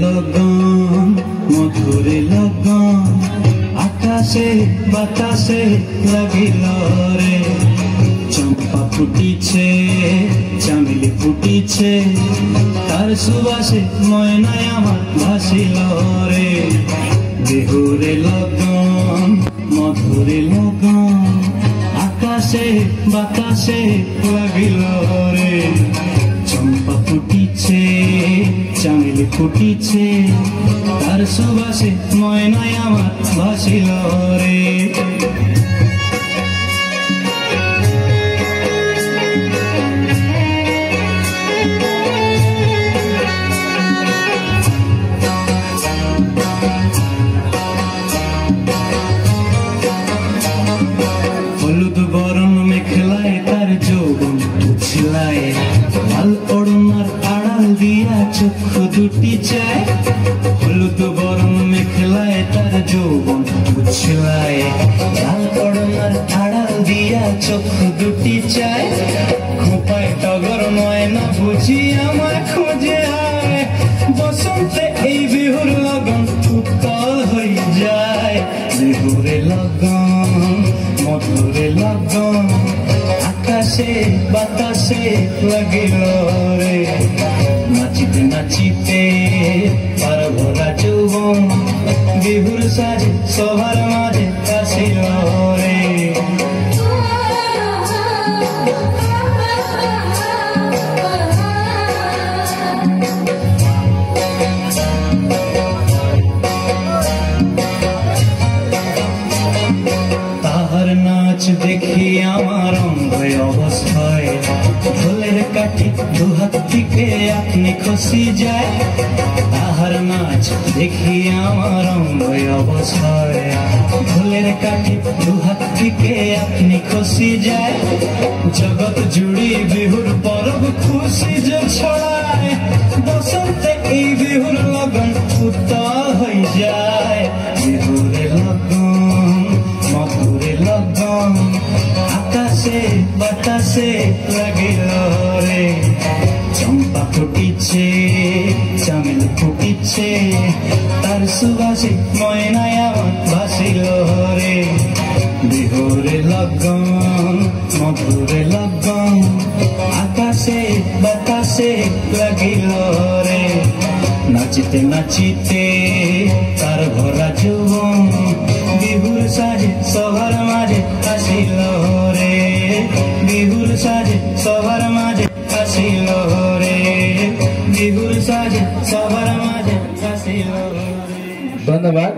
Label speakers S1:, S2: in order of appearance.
S1: লগন মধুরে লগন আকাশে বাতাসে লাগিল রে চম্পা ফুটিছে চামেলি ফুটিছে তার সুবাসে ময়নায় আমার ভাসিল রে বিহুরে লগন মধুরে লগন আকাশে বাতাসে লাগিল রে চম্পা ফুটিছে চামেলি ফুটিছে তার সুবাসে ময়নায় আমার ভাসিল রে হলুদ বরণ মেখলায় তার যৌবন উছলায় লাল ওড়নার আড়াল দিয়া চক্ষু দুটি চায় হলুদ বরণ মেখলায় তার যৌবন উছলায় লাল ওড়নার আড়াল দিয়া চক্ষু দুটি চায় খোপায় টগর ময়না বুঝি আমার খোঁজে আয় বসন্তে এই বিহুর লগন উত্তল হয়ে যায় বিহুরে লগন মধুরে লগন আকাশে বাতাসে লাগিল রে নাচিতে নাচিতে পার ভরা যৌবন বিহুর সাজে সবার মাঝে আসিল রে তাহার নাচ দেখি আমার অঙ্গ অবস্থায় ঢোলের কাঠি দুহাত থেকে আপনি খসি যায় তাহার নাচ দেখি আমার অঙ্গ অবস্থায় ঢোলের কাঠি দুহাত থেকে আপনি খসি যায় জগৎ জুড়ি বিহুর পরব খুশি যে ছড়ায় বসন্তে এই বিহুর লগন উত্তল হয়ে যায় বিহুরে লগন মধুরে লগন আকাশে বাতাসে লাগিল রে চম্পা ফুটিছে চামেল ফুটিছে তার সুবাসে ময়নায় আমার ভাসিল রে বিহুরে লগন মধুরে লগন আকাশে বাতাসে লাগিল রে নাচিতে নাচিতে তার ভরা যৌবন বিহুর সাজে সবার মাঝে আসিল রে বিহুর সাজে সবার মাঝে আসিল রে বিহুর সাজে সবার মাঝে আসিল রে।
S2: ধন্যবাদ।